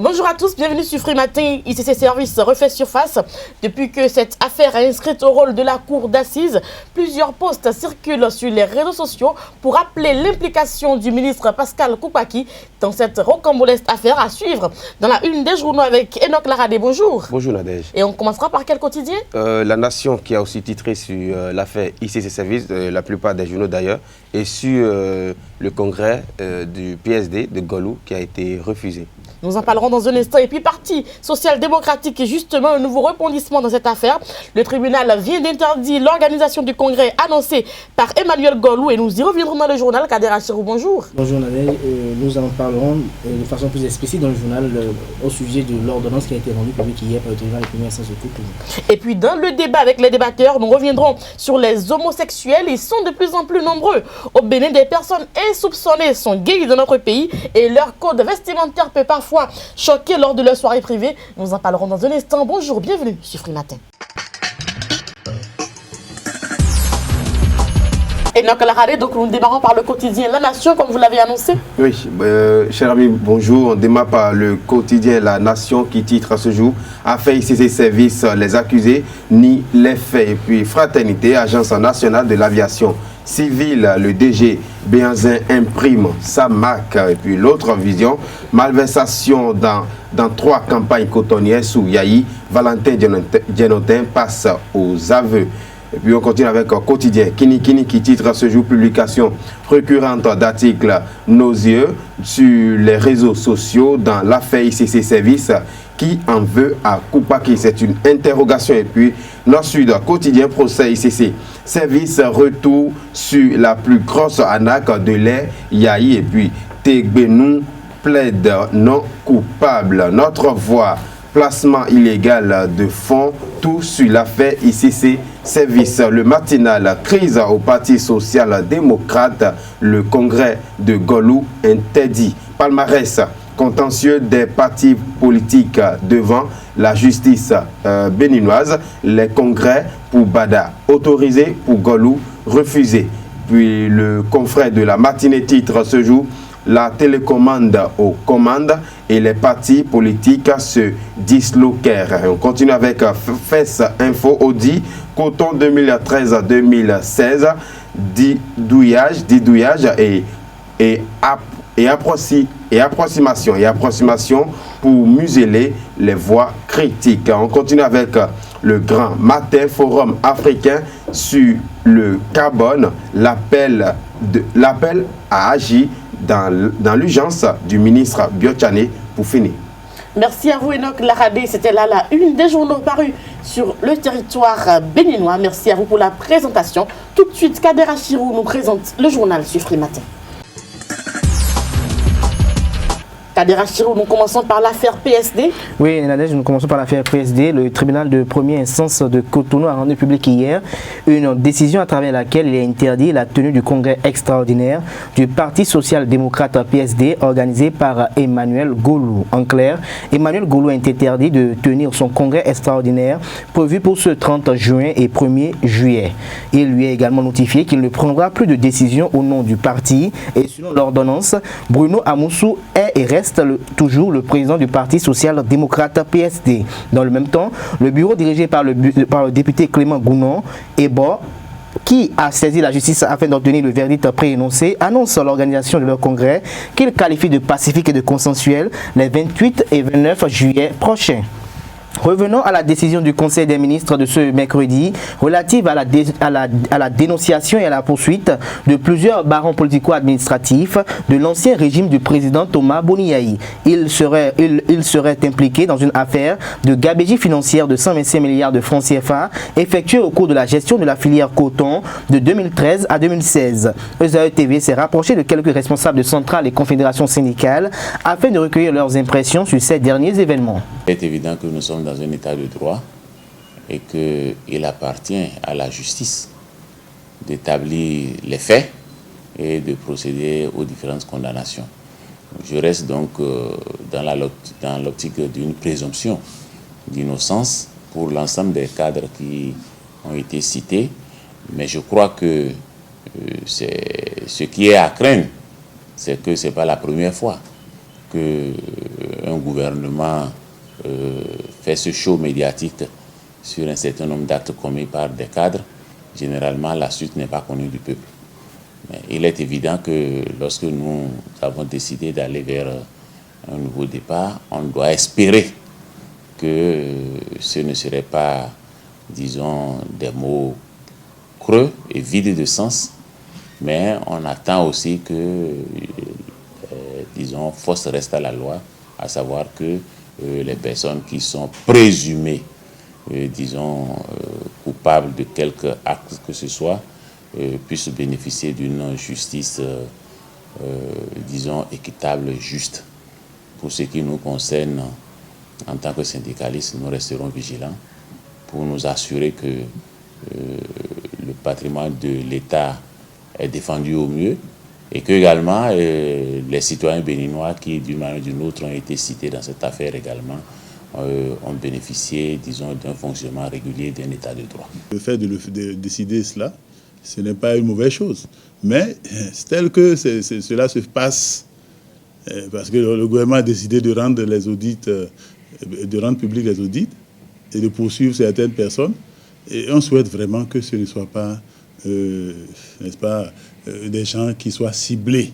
Bonjour à tous, bienvenue sur Free Matin. ICC Service refait surface. Depuis que cette affaire est inscrite au rôle de la cour d'assises, plusieurs posts circulent sur les réseaux sociaux pour appeler l'implication du ministre Pascal Koupaki dans cette rocambolesque affaire à suivre dans la une des journaux avec Enoch Laradé. Bonjour. Bonjour Nadège. Et on commencera par quel quotidien? La Nation qui a aussi titré sur l'affaire ICC Service, la plupart des journaux d'ailleurs, et sur le congrès du PSD de Golou qui a été refusé. Nous en parlerons dans un instant. Et puis, Parti social-démocratique, justement, un nouveau rebondissement dans cette affaire. Le tribunal vient d'interdire l'organisation du congrès annoncé par Emmanuel Golou et nous y reviendrons dans le journal. Kader Achirou, bonjour. Bonjour Nadège, nous en parlerons de façon plus explicite dans le journal au sujet de l'ordonnance qui a été rendue publique hier par le tribunal de première instance de Cotonou. Et puis, dans le débat avec les débatteurs, nous reviendrons sur les homosexuels. Ils sont de plus en plus nombreux. Au Bénin, des personnes insoupçonnées sont gays dans notre pays et leur code vestimentaire peut parfois choqués lors de leur soirée privée. Nous en parlerons dans un instant. Bonjour, bienvenue sur Free Matin. Enoch Laradé, donc nous démarrons par le quotidien La Nation, comme vous l'avez annoncé. Oui, cher ami, bonjour. On démarre par le quotidien La Nation qui titre à ce jour « Affaire ICC Service, les accusés nient les faits ». Et puis Fraternité, Agence nationale de l'aviation civile, le DG Béanzin imprime sa marque. Et puis l'autre vision, malversation dans 3 campagnes cotonnières sous Yahi, Valentin Djenotin passe aux aveux. Et puis on continue avec un quotidien Kini qui titre à ce jour publication récurrente d'articles nauséeux sur les réseaux sociaux dans l'affaire ICC Service. Qui en veut à Koupaki? C'est une interrogation. Et puis Nord-Sud quotidien procès ICC Service, retour sur la plus grosse arnaque de l'ère Yahi. Et puis Tegbenou plaide non coupable. Notre voix, placement illégal de fonds, tout sur l'affaire ICC Service. Le matinal, crise au Parti social-démocrate, le congrès de Golou interdit. Palmarès, contentieux des partis politiques devant la justice béninoise. Les congrès pour Bada autorisés, pour Golou refusés. Puis le confrère de la matinée titre ce jour la télécommande aux commandes et les partis politiques se disloquèrent. On continue avec FES Info Audi, Coton 2013-2016, didouillage et approximation pour museler les voix critiques. On continue avec le grand matin forum africain sur le carbone, l'appel à agir dans l'urgence du ministre Biochane pour finir. Merci à vous Enoch Laradé, c'était là la une des journaux parus sur le territoire béninois. Merci à vous pour la présentation. Tout de suite, Kader Achirou nous présente le journal sur Free Matin. Kader Achirou, nous commençons par l'affaire PSD. Oui, Nadège, nous commençons par l'affaire PSD. Le tribunal de première instance de Cotonou a rendu public hier une décision à travers laquelle il a interdit la tenue du congrès extraordinaire du Parti social-démocrate PSD organisé par Emmanuel Golou. En clair, Emmanuel Golou a été interdit de tenir son congrès extraordinaire prévu pour ce 30 juin et 1er juillet. Il lui a également notifié qu'il ne prendra plus de décision au nom du parti et selon l'ordonnance, Bruno Amoussou est et reste toujours le président du Parti social-démocrate PSD. Dans le même temps, le bureau dirigé par le député Clément Gounon qui a saisi la justice afin d'obtenir le verdict préénoncé, annonce l'organisation de leur congrès qu'il qualifie de pacifique et de consensuel les 28 et 29 juillet prochains. Revenons à la décision du Conseil des ministres de ce mercredi relative à la dénonciation et à la poursuite de plusieurs barons politico-administratifs de l'ancien régime du président Thomas Boniaï. Il serait impliqué dans une affaire de gabegie financière de 125 milliards de francs CFA effectuée au cours de la gestion de la filière coton de 2013 à 2016. ESAE TV s'est rapproché de quelques responsables de centrales et confédérations syndicales afin de recueillir leurs impressions sur ces derniers événements. Il est évident que nous sommes dans un état de droit et qu'il appartient à la justice d'établir les faits et de procéder aux différentes condamnations. Je reste donc dans l'optique d'une présomption d'innocence pour l'ensemble des cadres qui ont été cités, mais je crois que ce qui est à craindre, c'est que ce n'est pas la première fois qu'un un gouvernement fait ce show médiatique sur un certain nombre d'actes commis par des cadres, généralement la suite n'est pas connue du peuple. Mais il est évident que lorsque nous avons décidé d'aller vers un nouveau départ, on doit espérer que ce ne serait pas, disons, des mots creux et vides de sens, mais on attend aussi que, disons, force reste à la loi, à savoir que les personnes qui sont présumées, disons, coupables de quelque acte que ce soit, puissent bénéficier d'une justice, disons, équitable, juste. Pour ce qui nous concerne, en tant que syndicalistes, nous resterons vigilants pour nous assurer que le patrimoine de l'État est défendu au mieux et que également les citoyens béninois qui, d'une manière ou d'une autre, ont été cités dans cette affaire également, ont bénéficié, disons, d'un fonctionnement régulier d'un État de droit. Le fait de décider cela, ce n'est pas une mauvaise chose. Mais tel que cela se passe, parce que le gouvernement a décidé de rendre les audits, de rendre publics les audits et de poursuivre certaines personnes, et on souhaite vraiment que ce ne soit pas, n'est-ce pas, des gens qui soient ciblés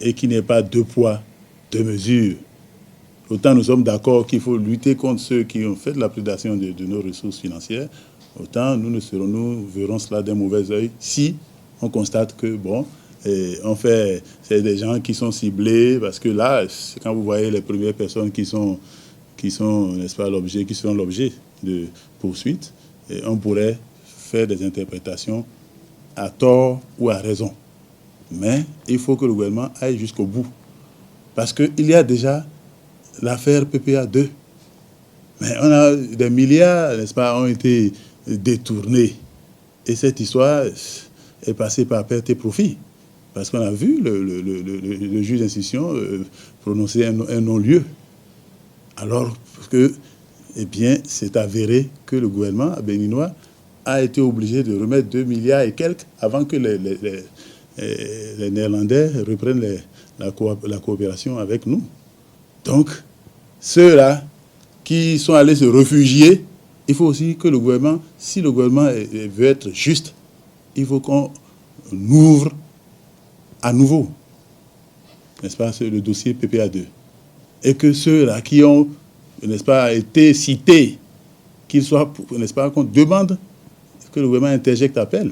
et qui n'aient pas deux poids, deux mesures. Autant nous sommes d'accord qu'il faut lutter contre ceux qui ont fait de la prédation de nos ressources financières, autant nous verrons cela d'un mauvais œil si on constate que, bon, c'est des gens qui sont ciblés, parce que là, quand vous voyez les premières personnes qui sont n'est-ce pas, qui seront l'objet de poursuites, et on pourrait faire des interprétations à tort ou à raison. Mais il faut que le gouvernement aille jusqu'au bout. Parce qu'il y a déjà l'affaire PPA 2. Mais on a des milliards, n'est-ce pas, ont été détournés. Et cette histoire est passée par perte et profit. Parce qu'on a vu le juge d'instruction prononcer un non-lieu. Alors que, eh bien, c'est avéré que le gouvernement béninois a été obligé de remettre 2 milliards et quelques avant que les Néerlandais reprennent la coopération avec nous. Donc, ceux-là qui sont allés se réfugier, il faut aussi que le gouvernement, si le gouvernement veut être juste, il faut qu'on ouvre à nouveau, n'est-ce pas, le dossier PPA2. Et que ceux-là qui ont, n'est-ce pas, été cités, qu'ils soient, n'est-ce pas, qu'on demande que le gouvernement interjecte appel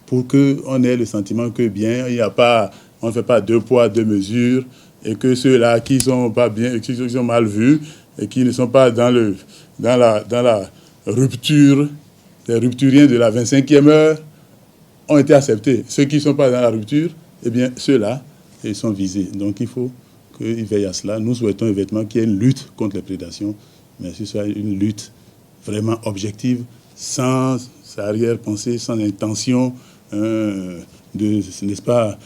pour qu'on ait le sentiment que, bien, il n'y a pas, on ne fait pas deux poids, deux mesures, et que ceux-là qui sont pas bien, qui sont mal vus, et qui ne sont pas dans la rupture, les rupturiens de la 25e heure, ont été acceptés. Ceux qui ne sont pas dans la rupture, eh bien, ceux-là, ils sont visés. Donc, il faut qu'ils veillent à cela. Nous souhaitons évidemment qu'il y ait une lutte contre les prédations, mais que ce soit une lutte vraiment objective, sans arrière-pensée, sans intention de, n'est-ce pas,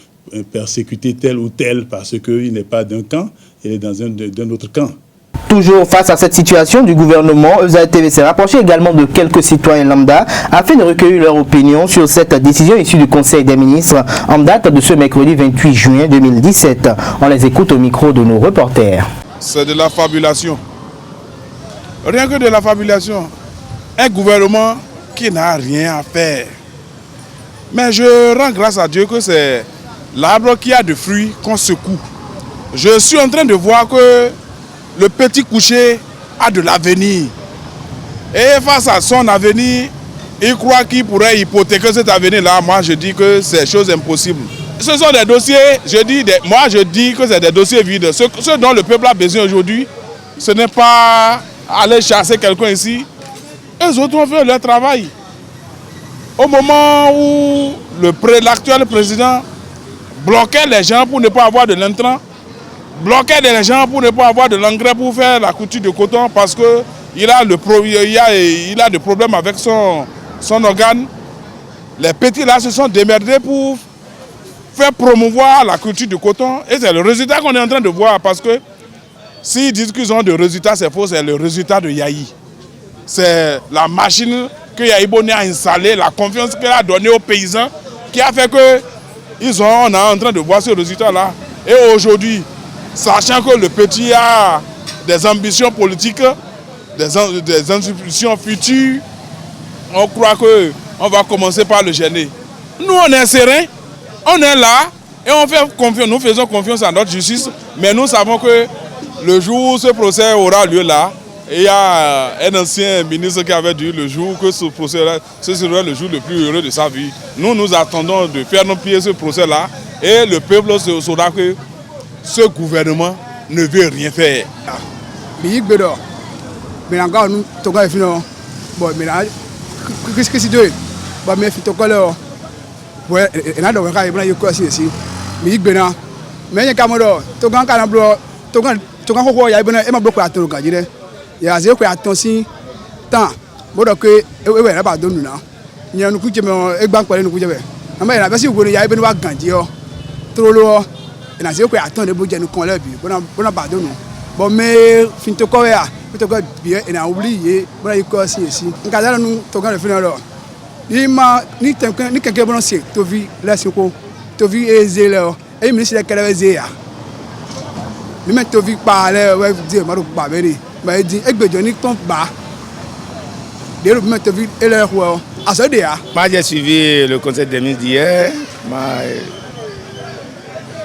persécuter tel ou tel parce qu'il n'est pas d'un camp, il est dans d'un autre camp. Toujours face à cette situation du gouvernement, ESA-TV s'est rapproché également de quelques citoyens lambda afin de recueillir leur opinion sur cette décision issue du Conseil des ministres en date de ce mercredi 28 juin 2017. On les écoute au micro de nos reporters. C'est de la fabulation. Rien que de la fabulation. Un gouvernement qui n'a rien à faire. Mais je rends grâce à Dieu que c'est l'arbre qui a de fruits qu'on secoue. Je suis en train de voir que le petit coucher a de l'avenir. Et face à son avenir, il croit qu'il pourrait hypothéquer cet avenir-là. Moi, je dis que c'est chose impossible. Ce sont des dossiers, moi je dis que c'est des dossiers vides. Ce dont le peuple a besoin aujourd'hui, ce n'est pas aller chasser quelqu'un ici. Eux autres ont fait leur travail. Au moment où l'actuel président bloquait les gens pour ne pas avoir de l'intrant, bloquait les gens pour ne pas avoir de l'engrais pour faire la culture de coton parce qu'il a des problèmes avec son organe. Les petits là se sont démerdés pour faire promouvoir la culture du coton et c'est le résultat qu'on est en train de voir parce que s'ils disent qu'ils ont de résultats, c'est faux, c'est le résultat de Yahi. C'est la machine que Yahi Boni a installée, la confiance qu'elle a donnée aux paysans qui a fait que on est en train de voir ce résultat là. Et aujourd'hui, sachant que le petit a des ambitions politiques, des institutions futures, on croit qu'on va commencer par le gêner. Nous, on est serein, on est là et on fait confiance, nous faisons confiance à notre justice, mais nous savons que le jour où ce procès aura lieu là, et il y a un ancien ministre qui avait dit le jour que ce procès-là, ce serait le jour le plus heureux de sa vie. Nous attendons de faire nos pieds ce procès-là et le peuple saura que ce gouvernement ne veut rien faire. Bon, mais fin de quoi bien et a oublié bon il cause ici ngala nous toka le final ni quelqu'un bon c'est to vi la siko to vi ezelo et ministre de kelezea ni met to vi parler ouais dire maru ba beri ba di egbejo ni ton ba de le met to vi et le roi asodea. Moi j'ai suivi le conseil des ministres d'hier.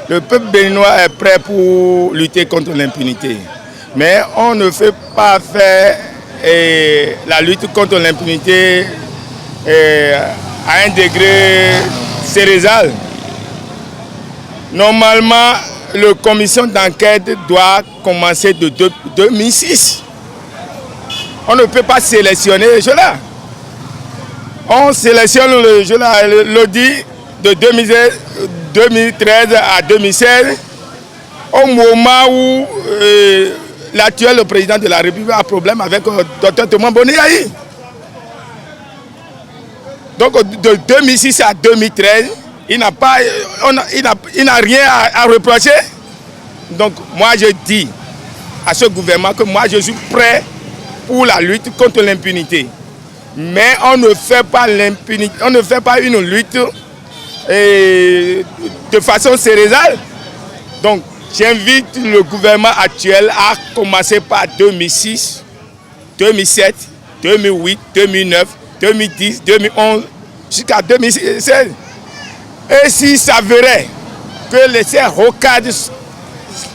Le peuple béninois est prêt pour lutter contre l'impunité. Mais on ne fait pas faire la lutte contre l'impunité à un degré cérébral. Normalement, la commission d'enquête doit commencer de 2006. On ne peut pas sélectionner les jeux-là. On sélectionne le jeu-là, l'audit de 2013 à 2016, au moment où l'actuel président de la République a problème avec Dr Thomas Boniaï. Donc de 2006 à 2013, il n'a rien à reprocher. Donc moi je dis à ce gouvernement que moi je suis prêt pour la lutte contre l'impunité. Mais on ne fait pas l'impunité, on ne fait pas une lutte de façon cérébrale. Donc j'invite le gouvernement actuel à commencer par 2006, 2007, 2008, 2009, 2010, 2011 jusqu'à 2016. Et s'il s'avérait que ces rocades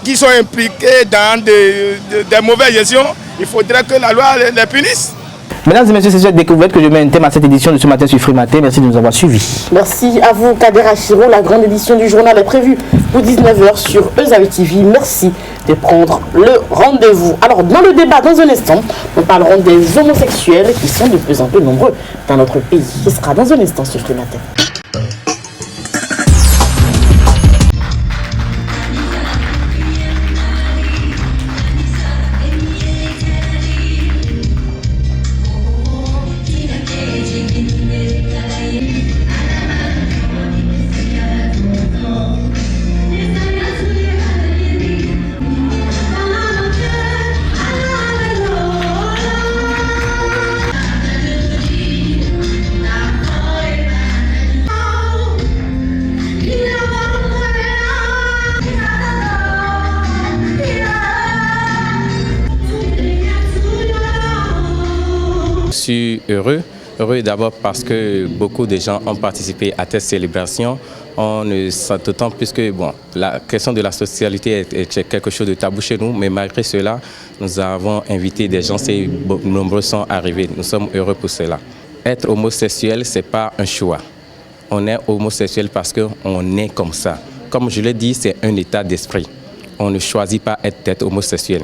qui sont impliqués dans des mauvaises gestions, il faudrait que la loi les punisse. Mesdames et messieurs, c'est cette découverte que je mets un thème à cette édition de ce matin sur Frimaté. Merci de nous avoir suivis. Merci à vous, Kader Achiro. La grande édition du journal est prévue pour 19h sur Ezawi TV. Merci de prendre le rendez-vous. Alors, dans le débat, dans un instant, nous parlerons des homosexuels qui sont de plus en plus nombreux dans notre pays. Ce sera dans un instant sur Frimaté. Je suis heureux d'abord parce que beaucoup de gens ont participé à cette célébration. On ne sent d'autant plus que la question de la socialité est quelque chose de tabou chez nous, mais malgré cela, nous avons invité des gens, nombreux sont arrivés. Nous sommes heureux pour cela. Être homosexuel, ce n'est pas un choix. On est homosexuel parce qu'on est comme ça. Comme je l'ai dit, c'est un état d'esprit. On ne choisit pas d'être homosexuel.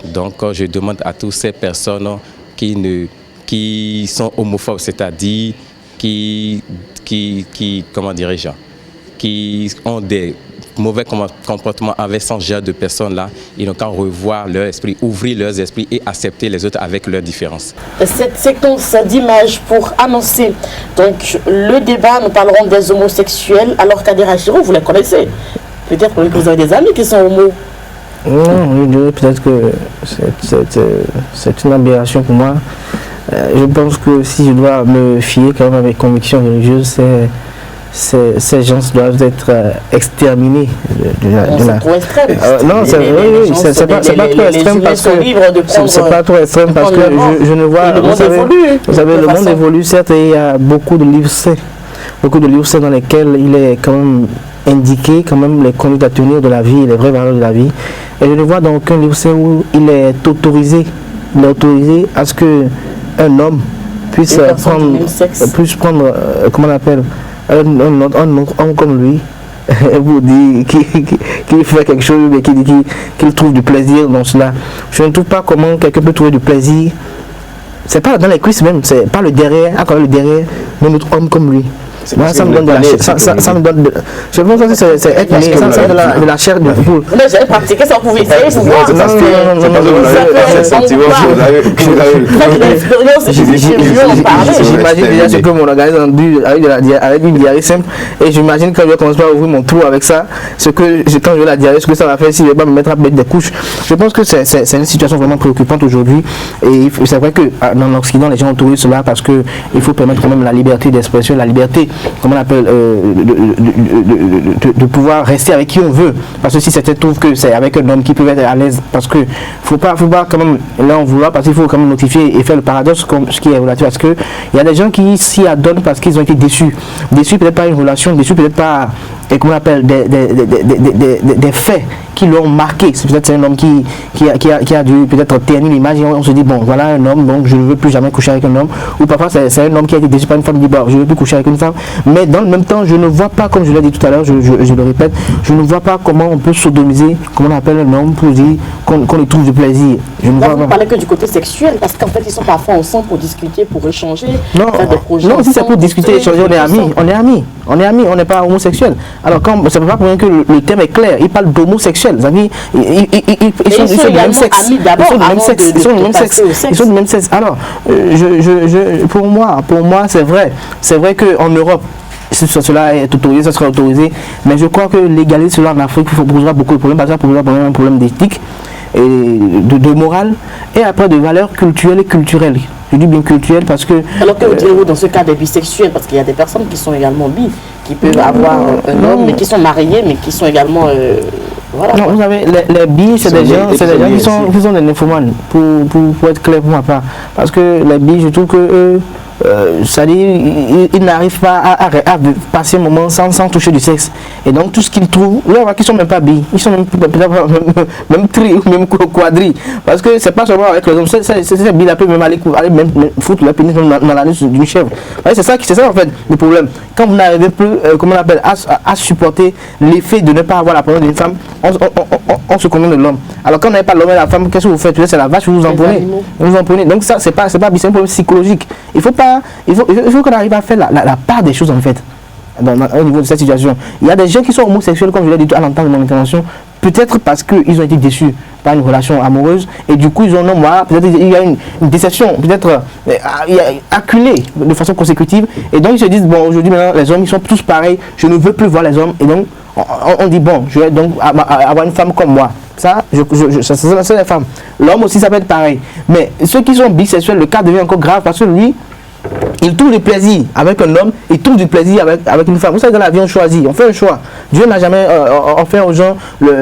Donc, je demande à toutes ces personnes qui sont homophobes, c'est-à-dire qui ont des mauvais comportements avec ce genre de personnes-là, ils n'ont qu'à revoir leur esprit, ouvrir leurs esprits et accepter les autres avec leurs différences. Cette séquence d'images pour annoncer donc le débat, nous parlerons des homosexuels. Alors Kader Achiro, vous les connaissez. Peut-être que vous avez des amis qui sont homos. Non, je dirais peut-être que c'est une aberration pour moi. Je pense que si je dois me fier quand même avec conviction religieuse, ces gens doivent être exterminés C'est trop extrême. non, c'est pas trop extrême parce que c'est pas trop extrême parce que je ne vois. Vous savez, le monde évolue, certes, et il y a beaucoup de livres saints dans lesquels il est quand même indiqué quand même les conduites à tenir de la vie, les vraies valeurs de la vie. Et je ne vois dans aucun livre saint où il est autorisé à ce que un homme puisse prendre, comment on appelle, un autre homme comme lui, et vous dire qu'il fait quelque chose, mais qu'il trouve du plaisir dans cela. Je ne trouve pas comment quelqu'un peut trouver du plaisir. C'est pas dans les cuisses même, c'est pas le derrière, d'un autre homme comme lui. Moi, ça me donne de la chair. Ça me donne de... Je pense que c'est être né, ça me donne de la chair de poule. Mais j'avais pratiqué ça pour essayer pour voir. J'imagine déjà ce que mon organisme a dû avec une diarrhée simple. Et j'imagine quand je vais commencer à ouvrir mon trou avec ça, quand je vais la diarrhée, ce que ça va faire si je vais pas me mettre à mettre des couches. Je pense que c'est une situation vraiment préoccupante aujourd'hui. Et c'est vrai que dans l'Occident, les gens autorisent cela parce qu'il faut permettre quand même la liberté d'expression, la liberté, comment on appelle, de pouvoir rester avec qui on veut. Parce que si certains trouvent que c'est avec un homme qui peut être à l'aise, parce que faut pas quand même là en vouloir, parce qu'il faut quand même notifier et faire le paradoxe comme ce qui est relatif, parce que il y a des gens qui s'y adonnent parce qu'ils ont été déçus peut-être par une relation, déçus peut-être par comment on appelle des faits qui l'ont marqué. C'est peut-être un homme qui a dû peut-être ternir l'image et on se dit bon voilà un homme, donc je ne veux plus jamais coucher avec un homme. Ou parfois c'est un homme qui a été déçu par une femme qui dit bon je ne veux plus coucher avec une femme. Mais dans le même temps je ne vois pas, comme je l'ai dit tout à l'heure, je le répète, je ne vois pas comment on peut sodomiser, comment on appelle un homme pour dire qu'on y trouve du plaisir. Je ne vois vous parlez que du côté sexuel, parce qu'en fait ils sont parfois ensemble pour discuter, pour échanger, faire des projets. Non, si c'est pour discuter, échanger, on est amis, on n'est pas homosexuels. Alors quand ça ne veut pas pour rien que le terme est clair, il parle d'homosexuels. Ils sont du même sexe. Ils sont du même sexe. Alors, pour moi, c'est vrai qu'en Europe, cela est autorisé, ça sera autorisé, mais je crois que légaliser cela en Afrique posera beaucoup de problèmes, parce que ça posera un problème d'éthique et de morale, et après de valeurs culturelles et culturelles. Je dis bien culturelles parce que... Alors que vous direz-vous dans ce cas des bisexuels, parce qu'il y a des personnes qui sont également bi, qui peuvent avoir un homme, mais qui sont mariés, mais qui sont également... voilà. Non, vous savez, les bi, c'est des gens qui sont des nymphomanes, pour être clair pour ma part. Parce que les bi, je trouve que c'est-à-dire, ils n'arrivent pas à passer un moment sans toucher du sexe. Et donc, tout ce qu'ils trouvent, là, on voit qu'ils ne sont même pas bi, ils sont même tri ou même quadri. Parce que c'est pas seulement avec les hommes, c'est bi, la peut même aller même foutre la pénis dans l'anus d'une chèvre. C'est ça en fait le problème. Quand vous n'arrivez plus, comment on appelle, à supporter l'effet de ne pas avoir la présence d'une femme, on se convient de l'homme. Alors quand on n'avez pas l'homme et la femme, qu'est-ce que vous faites? C'est la vache, vous en prenez. Donc ça, c'est pas bi, c'est un problème psychologique. Il faut qu'on arrive à faire la part des choses en fait au niveau de cette situation. Il y a des gens qui sont homosexuels, comme je l'ai dit à l'entendre de mon intervention, peut-être parce qu'ils ont été déçus par une relation amoureuse et du coup ils ont peut-être il y a une déception, peut-être acculée de façon consécutive, et donc ils se disent bon aujourd'hui maintenant les hommes ils sont tous pareils, je ne veux plus voir les hommes, et donc on dit bon je vais donc avoir une femme comme moi. Ça, c'est les femmes. L'homme aussi ça peut être pareil. Mais ceux qui sont bisexuels, le cas devient encore grave parce que lui, il trouve du plaisir avec un homme, il trouve du plaisir avec une femme. Vous savez, dans la vie on choisit, on fait un choix. Dieu n'a jamais offert aux gens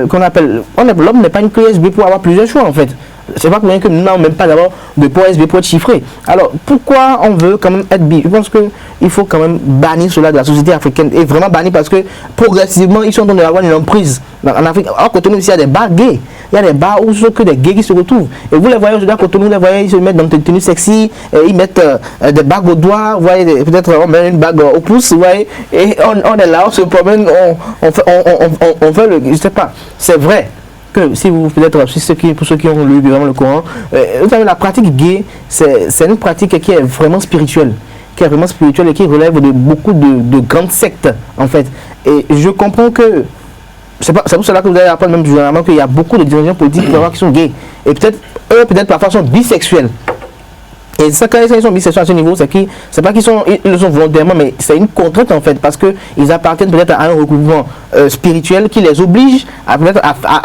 qu'on appelle... L'homme n'est pas une clé USB pour avoir plusieurs choix en fait. C'est pas pour rien que nous n'avons même pas d'abord de port USB pour être chiffré. Alors pourquoi on veut quand même être bi? Je pense qu'il faut quand même bannir cela de la société africaine, et vraiment bannir parce que progressivement ils sont en train d'avoir une emprise en Afrique. À Cotonou ici il y a des bars gays, il y a des bars où ce sont que des gays qui se retrouvent, et vous les voyez aujourd'hui à Cotonou, vous les voyez, ils se mettent dans des tenues sexy, ils mettent des bagues au doigt, vous voyez, peut-être on met une bague au pouce, vous voyez, et on est là, on se promène, on fait le... Je sais pas, c'est vrai que si vous peut-être pour ceux qui ont lu vraiment le Coran, vous savez, la pratique gay, c'est une pratique qui est vraiment spirituelle, et qui relève de beaucoup de grandes sectes en fait. Et je comprends que c'est pour cela que vous allez apprendre même généralement qu'il y a beaucoup de dirigeants politiques qui sont gays, et peut-être parfois sont bisexuels. Et ça, quand ils sont bisexuels à ce niveau, c'est pas qu'ils le sont volontairement, mais c'est une contrainte en fait, parce qu'ils appartiennent peut-être à un regroupement spirituel qui les oblige à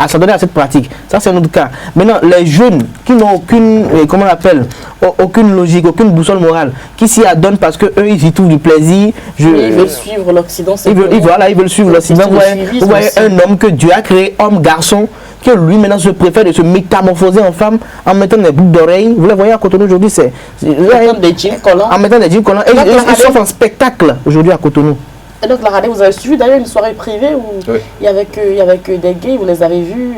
s'adonner à cette pratique. Ça, c'est un autre cas. Maintenant, les jeunes qui n'ont aucune, comment on appelle, aucune logique, aucune boussole morale, qui s'y adonnent parce qu'eux, ils y trouvent du plaisir. Ils veulent suivre l'Occident. Ils veulent suivre l'Occident. Vous voyez un homme que Dieu a créé, homme, garçon, que lui maintenant se préfère de se métamorphoser en femme en mettant des boucles d'oreilles. Vous les voyez à Cotonou aujourd'hui, en mettant des jeans collants. Et ils sont en spectacle aujourd'hui à Cotonou. Et donc, la radio, vous avez suivi d'ailleurs une soirée privée où il y avait que des gays, vous les avez vus.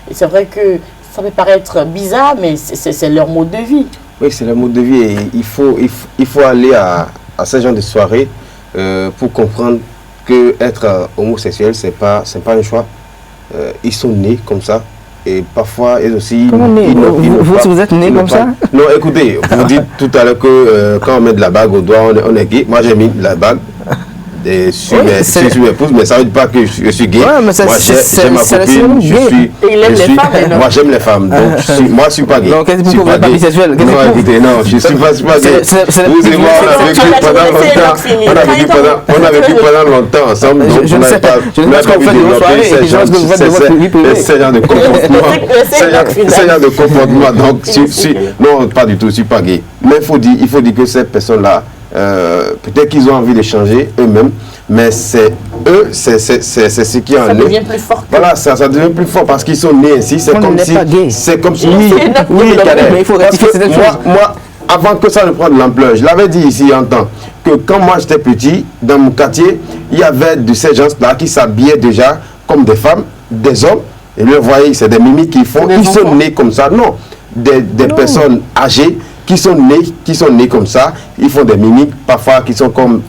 Et c'est vrai que ça peut paraître bizarre, mais c'est leur mode de vie. Oui, c'est leur mode de vie. Et il faut aller à ce genre de soirée pour comprendre que être homosexuel, c'est pas un choix. Ils sont nés comme ça. Et parfois, ils aussi... Comment vous êtes nés comme ça? Non, écoutez, vous dites tout à l'heure que quand on met de la bague au doigt, on est gay. Moi, j'ai mis de la bague sur mes pouces, mais ça ne veut dire pas que je suis gay. Ouais, mais moi, j'ai ma copine, moi, j'aime les femmes. Donc, moi, je ne suis pas gay. Donc, qu'est-ce que vous ne pas bisexuel? Non, écoutez, non, je ne suis pas gay. Vous et moi, on a vécu pendant longtemps ensemble. Je ne sais pas. Je ne sais pas ce qu'on fait de vos soirées et je pense que vous faites de votre vie privée. C'est genre de comportement. C'est genre de comportement. Donc, non, pas du tout, je ne suis pas gay. Mais il faut dire que ces personnes-là, peut-être qu'ils ont envie de changer eux-mêmes, mais c'est eux, c'est ce qui en est. Ça devient plus fort. Voilà, ça devient plus fort parce qu'ils sont nés ainsi. C'est comme si. Oui, mais il faut rectifier cette chose. Moi, avant que ça ne prenne de l'ampleur, je l'avais dit ici en temps, que quand moi j'étais petit, dans mon quartier, il y avait de ces gens-là qui s'habillaient déjà comme des femmes, des hommes, et vous voyez, c'est des mimiques qu'ils font, ils sont nés comme ça. Non, des personnes âgées qui sont nés comme ça, ils font des mimiques, parfois qui sont comme,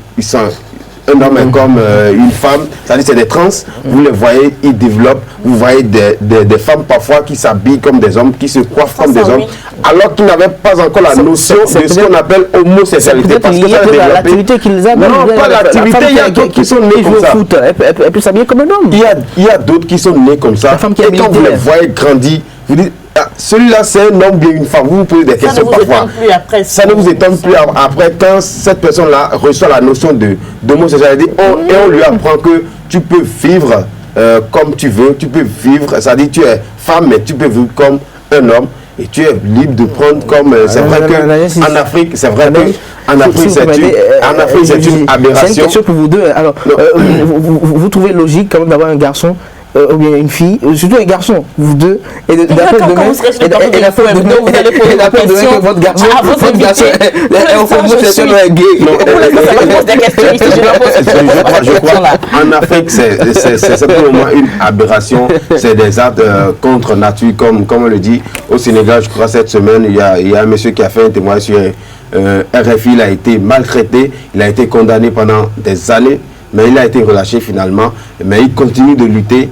un homme est comme une femme, c'est-à-dire c'est des trans, vous les voyez, ils développent, vous voyez des femmes parfois qui s'habillent comme des hommes, qui se coiffent comme des hommes, alors qu'ils n'avaient pas encore la notion de ce qu'on appelle homosexualité. Parce que c'est l'activité qu'ils ont. Non, pas l'activité, il y a d'autres qui sont nés comme ça. Elle peut s'habiller comme un homme. Il y a d'autres qui sont nés comme ça, et quand vous les voyez grandir, vous dites, celui-là c'est un homme, bien une femme. Vous vous posez des questions parfois. Ça ne vous étonne plus après quand cette personne-là reçoit la notion d'homosexualité et on lui apprend que tu peux vivre comme tu veux, tu peux vivre, c'est-à-dire tu es femme mais tu peux vivre comme un homme et tu es libre de prendre comme... c'est vrai qu'en Afrique, c'est une aberration. C'est une question pour vous deux. Alors, vous trouvez logique quand même d'avoir un garçon ou bien une fille, surtout un garçon, vous deux, et d'après demain, que votre garçon est homosexuel ou est gay. Je crois en Afrique, c'est simplement une aberration, c'est des actes contre nature, comme on le dit. Au Sénégal, je crois cette semaine, il y a un monsieur qui a fait un témoignage sur RFI, il a été maltraité, il a été condamné pendant des années, mais il a été relâché finalement, mais il continue de lutter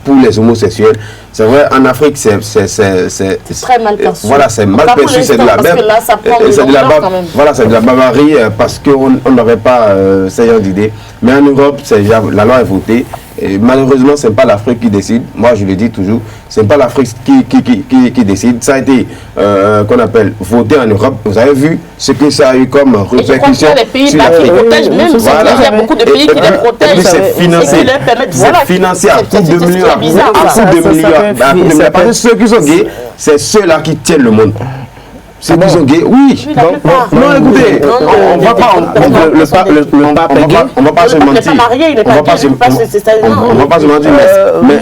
pour les homosexuels. C'est vrai, en Afrique, c'est très mal perçu. Voilà, c'est mal perçu, c'est de la voilà, c'est de la barbarie parce qu'on n'aurait pas ce genre d'idée. Mais en Europe, la loi est votée. Et malheureusement, ce n'est pas l'Afrique qui décide. Moi, je le dis toujours, ce n'est pas l'Afrique qui décide. Ça a été, qu'on appelle, voté en Europe. Vous avez vu ce que ça a eu comme répercussion. Les pays d'Afrique protègent même. Il y a beaucoup de pays qui les protègent. C'est financé. C'est financé à coups de milliards. Parce que ceux qui sont gays, c'est ceux-là qui tiennent le monde. Ceux qui sont gays, oui. Non, écoutez, on va pas se mentir. On va pas se mentir, mais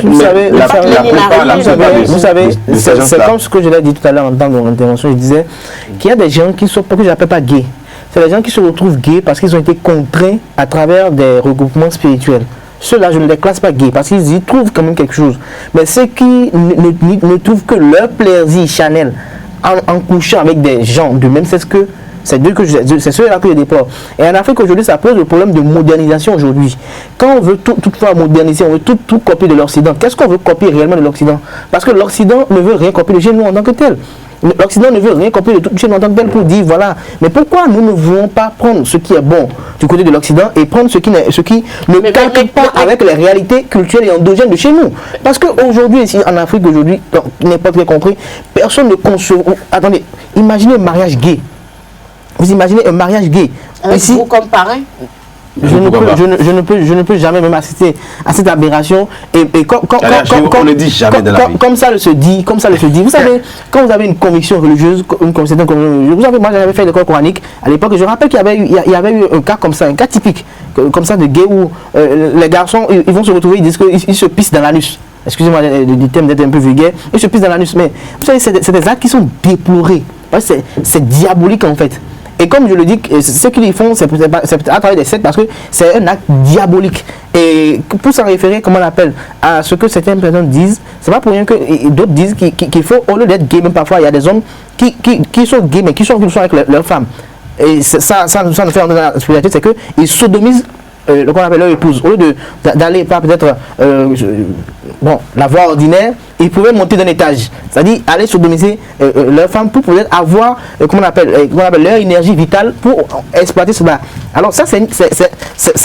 vous savez, c'est comme ce que je l'ai dit tout à l'heure dans mon intervention, je disais qu'il y a des gens qui sont, que je n'appelle pas gays, c'est des gens qui se retrouvent gays parce qu'ils ont été contraints à travers des regroupements spirituels. Ceux-là, je ne les classe pas gays parce qu'ils y trouvent quand même quelque chose. Mais ceux qui ne trouvent que leur plaisir charnel en couchant avec des gens de même sexe que c'est ceux-là que je déplore. Et en Afrique aujourd'hui, ça pose le problème de modernisation aujourd'hui. Quand on veut toutefois moderniser, on veut tout copier de l'Occident. Qu'est-ce qu'on veut copier réellement de l'Occident? Parce que l'Occident ne veut rien copier de chez nous en tant que tel. L'Occident ne veut rien copier de chez nous en tant que tel pour dire voilà. Mais pourquoi nous ne voulons pas prendre ce qui est bon du côté de l'Occident et prendre ce qui ne calque pas avec les réalités culturelles et endogènes de chez nous? Parce qu'aujourd'hui, ici en Afrique, aujourd'hui, n'importe quel compris, personne ne conçoit. Attendez, imaginez un mariage gay. Vous imaginez un mariage gay. Ici, vous comparez. Je ne peux jamais même assister à cette aberration et on ne dit jamais de la vie. Comme ça le se dit. Vous savez, quand vous avez une conviction religieuse, vous avez, moi j'avais fait l'école coranique à l'époque, je rappelle qu'il y avait eu un cas comme ça, un cas typique comme ça de gay où les garçons ils vont se retrouver, ils disent qu'ils se pissent dans l'anus. Excusez-moi du thème d'être un peu vulgaire, ils se pissent dans l'anus, mais vous savez, c'est des actes qui sont déplorés. C'est diabolique en fait. Et comme je le dis, ce qu'ils font, c'est à travers des sectes parce que c'est un acte diabolique. Et pour s'en référer, comment on appelle, à ce que certaines personnes disent, c'est pas pour rien que d'autres disent qu'il faut, au lieu d'être gay, même parfois, il y a des hommes qui sont gays, mais qui sont avec leurs femmes. Et ça nous fait entrer dans la spiritualité, c'est qu'ils sodomisent qu'on appelle leur épouse. Au lieu d'aller par peut-être la voie ordinaire, ils pouvaient monter d'un étage, c'est-à-dire aller sodomiser leur femme pour peut-être avoir comment on appelle leur énergie vitale pour exploiter cela. Alors ça c'est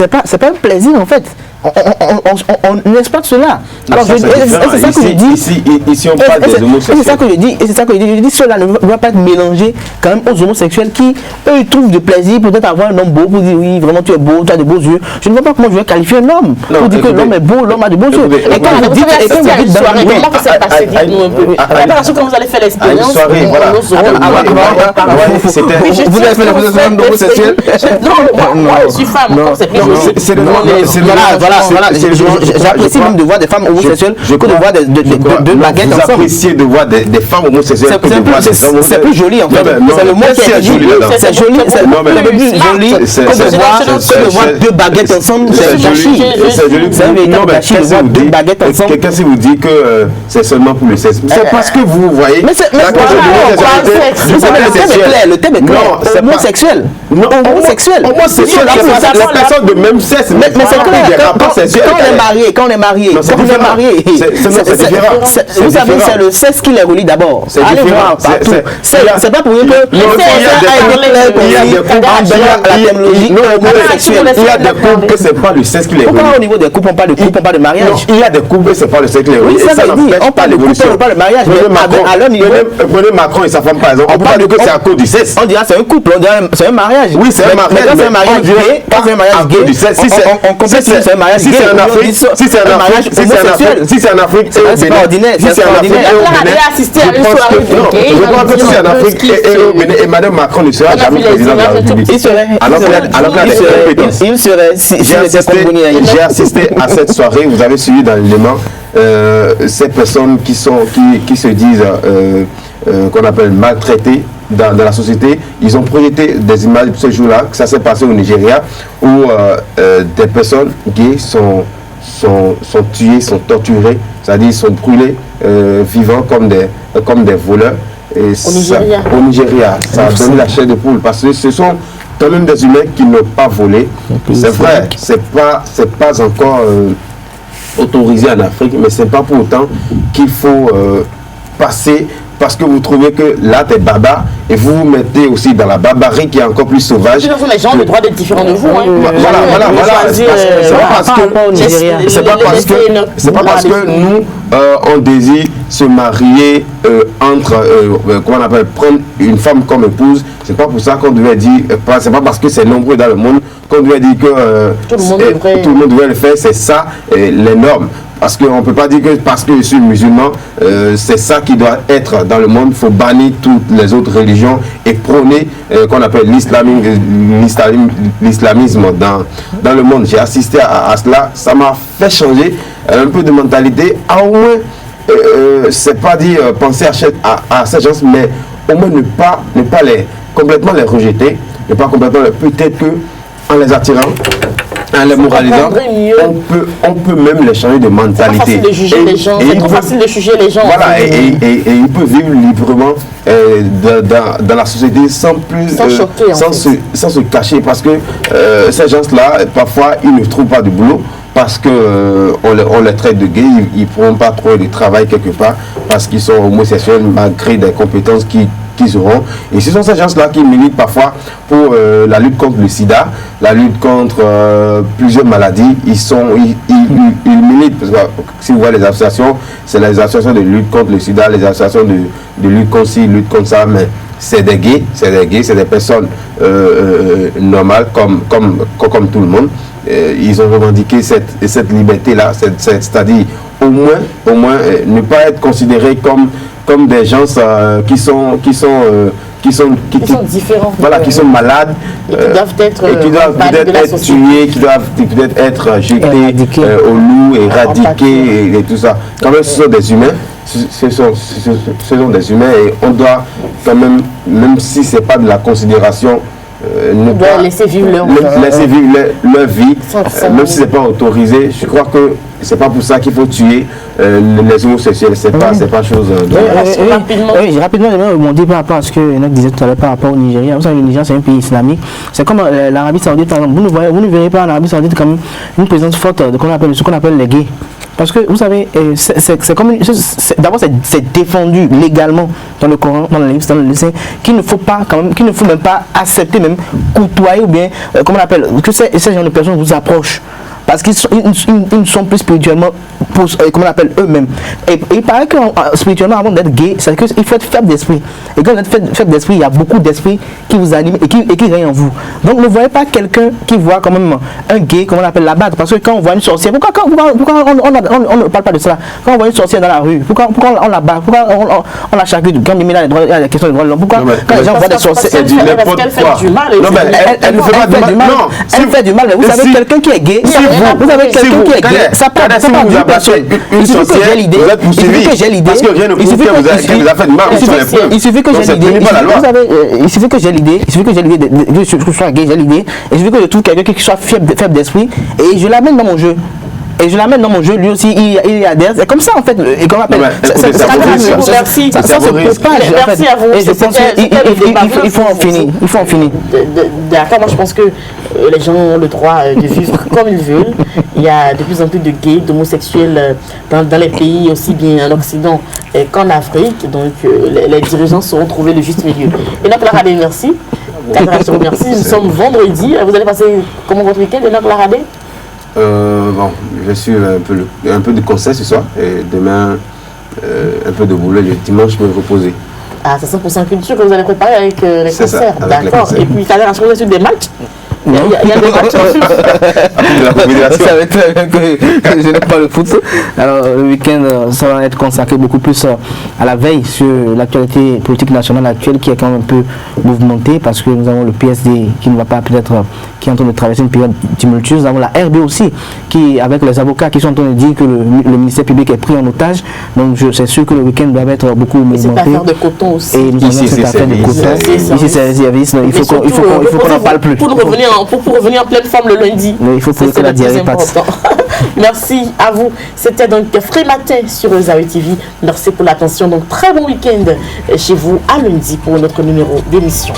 pas un plaisir en fait. On exploite cela. Alors c'est ça que je dis. Ici on parle des homosexuels. C'est ça que je dis. Et c'est ça que je dis. Cela ne doit pas être mélangé quand même aux homosexuels qui eux ils trouvent du plaisir peut-être avoir un homme beau pour dire oui vraiment tu es beau, tu as de beaux yeux. Je ne vois pas comment je vais qualifier un homme pour dire que l'homme est beau, l'homme a de beaux yeux. Et quand vous dites dans la comment ça s'est passé, dites-nous un peu. Parce que quand vous allez faire l'expérience, vous avez fait l'expérience d'homosexuel. Non, moi je suis femme. Voilà, j'apprécie même de voir des femmes homosexuelles que de voir deux baguettes ensemble. Vous appréciez de voir des femmes homosexuelles que de voir des hommes homosexuels. C'est plus joli en fait. C'est le mot qui est joli. C'est joli. C'est plus joli que de voir deux baguettes ensemble. C'est gâchis. C'est un véritable gâchis de voir deux baguettes ensemble. Quelqu'un si vous dit que c'est seulement pour le sexe. C'est parce que vous voyez. Mais c'est le thème est clair. C'est homosexuel. Homosexuel. Les personnes de même sexe. Mais c'est clair. Quand on est marié, vous savez, c'est le sexe qui les relie d'abord. Allez voir partout. C'est pas pour rien que il y a des couples que c'est pas le sexe qui les relie. Pourquoi au niveau des couples on parle de couple, on parle de mariage? Il y a des couples que c'est pas le sexe qui les relie. On parle de couple, on parle de mariage. Prenez Macron et sa femme par exemple. On parle de que c'est à cause du sexe. On dirait c'est un couple, on dirait c'est un mariage. Oui, c'est un mariage. Quand c'est un mariage gay, quand c'est un mariage gay, on complète c'est un mariage gay. Si c'est en Afrique, si c'est en Afrique, c'est pas ordinaire. Si c'est en Afrique et au Bénin, et Madame Macron ne sera jamais président de la République. Il serait. J'ai assisté à cette soirée. Vous avez suivi dans l'élément ces personnes qui se disent qu'on appelle maltraitées dans la société. Ils ont projeté des images ce jour-là, que ça s'est passé au Nigeria, où des personnes gays sont tués, sont torturés, c'est-à-dire sont brûlés vivants comme des voleurs. Et au Nigeria, ça a donné la chair de poule parce que ce sont quand même des humains qui n'ont pas volé. C'est vrai, c'est pas encore autorisé en Afrique, mais c'est pas pour autant qu'il faut passer parce que vous trouvez que là t'es barbare et vous vous mettez aussi dans la barbarie qui est encore plus sauvage. Les gens ont le droit d'être différents de vous. Voilà. C'est pas parce que nous on désire se marier entre comment on appelle prendre une femme comme épouse. C'est pas pour ça qu'on devait dire. C'est pas parce que c'est nombreux dans le monde qu'on devait dire que tout le monde devrait le faire. C'est ça les normes. Parce qu'on ne peut pas dire que parce que je suis musulman, c'est ça qui doit être dans le monde. Il faut bannir toutes les autres religions et prôner qu'on appelle l'islamisme dans le monde. J'ai assisté à cela, ça m'a fait changer un peu de mentalité. Au moins, c'est pas dire penser à ces gens, mais au moins ne pas complètement les rejeter, ne pas complètement peut-être que en les attirant, en les moralisant, on peut même les changer de mentalité. C'est trop facile de juger les gens. Voilà, et ils peuvent vivre librement dans la société sans se cacher. Parce que ces gens-là, parfois, ils ne trouvent pas de boulot. Parce qu'on les traite de gays, ils ne pourront pas trouver de travail quelque part parce qu'ils sont homosexuels malgré des compétences qu'ils auront. Et ce sont ces gens-là qui militent parfois pour la lutte contre le sida, la lutte contre plusieurs maladies. Ils militent, parce que si vous voyez les associations, c'est les associations de lutte contre le sida, les associations de lutte contre ci, lutte contre ça, mais c'est des gays, c'est des personnes normale comme tout le monde. Ils ont revendiqué cette liberté-là, c'est-à-dire au moins ne pas être considérés comme des gens qui sont différents, voilà, qui sont malades, et qui doivent être, peut-être être tués, qui doivent peut-être être jetés au loup, éradiqués et tout ça. Quand même, ce sont des humains. Ce sont des humains et on doit quand même si c'est pas de la considération, on doit laisser vivre leur vie, même si c'est pas autorisé. Je crois que c'est pas pour ça qu'il faut tuer les homosexuels. C'est pas chose. Rapidement, j'aimerais rebondir par rapport à ce que Enoch disait tout à l'heure par rapport au Nigeria. Vous savez, le Nigeria c'est un pays islamique. C'est comme l'Arabie Saoudite par exemple. Vous ne verrez pas en Arabie Saoudite comme une présence forte de ce qu'on appelle les gays. Parce que vous savez, c'est comme d'abord c'est défendu légalement dans le Coran, dans le livre, dans le lycée, qu'il ne faut pas quand même, qu'il ne faut même pas accepter, même côtoyer ou bien comment on appelle, que ces gens de personnes vous approchent. Parce qu'ils sont plus spirituellement, comment on appelle, eux-mêmes. Et il paraît que spirituellement, avant d'être gay, c'est qu'il faut être faible d'esprit. Et quand vous êtes faible d'esprit, il y a beaucoup d'esprits qui vous animent et qui règnent en vous. Donc ne voyez pas quelqu'un qui voit quand même un gay, comment on appelle, l'abattre. Parce que quand on voit une sorcière, pourquoi on ne parle pas de cela? Quand on voit une sorcière dans la rue, pourquoi on la bat? Pourquoi on la charcule? Quand on met là, il y a la question des droits de l'homme. Pourquoi quand les gens voient des sorcières, elle fait du mal? Elle ne fait pas du mal. Elle fait du mal. Vous savez, quelqu'un qui est gay, vous avez quelqu'un qui est gay, ça part d'une personne. Il suffit que j'ai l'idée. Il suffit que j'ai l'idée. Il suffit que j'ai l'idée. Il suffit que j'ai l'idée. Il suffit que j'ai l'idée. Que je sois gay, j'ai l'idée. Il suffit que je trouve quelqu'un qui soit faible d'esprit et je l'amène dans mon jeu. Et je l'amène dans mon jeu, lui aussi, il adhère. C'est comme ça, en fait. Et qu'on appelle. Merci. Ça se propage. Merci à vous. Et je pense qu'il faut en finir. D'accord, moi je pense que les gens ont le droit de vivre comme ils veulent. Il y a de plus en plus de gays, d'homosexuels dans les pays, aussi bien en Occident qu'en Afrique. Donc les dirigeants sauront trouver le juste milieu. Et donc, Laradé, merci. Merci. Nous sommes vendredi. Vous allez passer comment votre week-end, Enoch Laradé? Bon, je suis un peu de concert ce soir et demain un peu de boulot. Le dimanche, je vais me reposer. Ah, c'est 100% culture que vous allez préparer avec les concerts. D'accord. Et puis, tu as l'air sur des matchs. Il y a des matchs en plus. Vous savez très bien que je n'aime pas le foot. Alors, le week-end, ça va être consacré beaucoup plus à la veille sur l'actualité politique nationale actuelle qui est quand même un peu mouvementée parce que nous avons le PSD qui ne va pas peut-être, qui est en train de traverser une période tumultueuse. Nous avons la RB aussi, qui, avec les avocats qui sont en train de dire que le ministère public est pris en otage. Donc, c'est sûr que le week-end doit être beaucoup mouvementé. C'est affaire de coton aussi. Et nous avons cette affaire de coton. Ici, c'est les services. Il faut qu'on n'en parle plus. Pour revenir en pleine forme le lundi. Mais il faut que la diarrhée passe. Merci à vous. C'était donc Frais Matin sur Zawi TV. Merci pour l'attention. Donc très bon week-end chez vous à lundi pour notre numéro d'émission.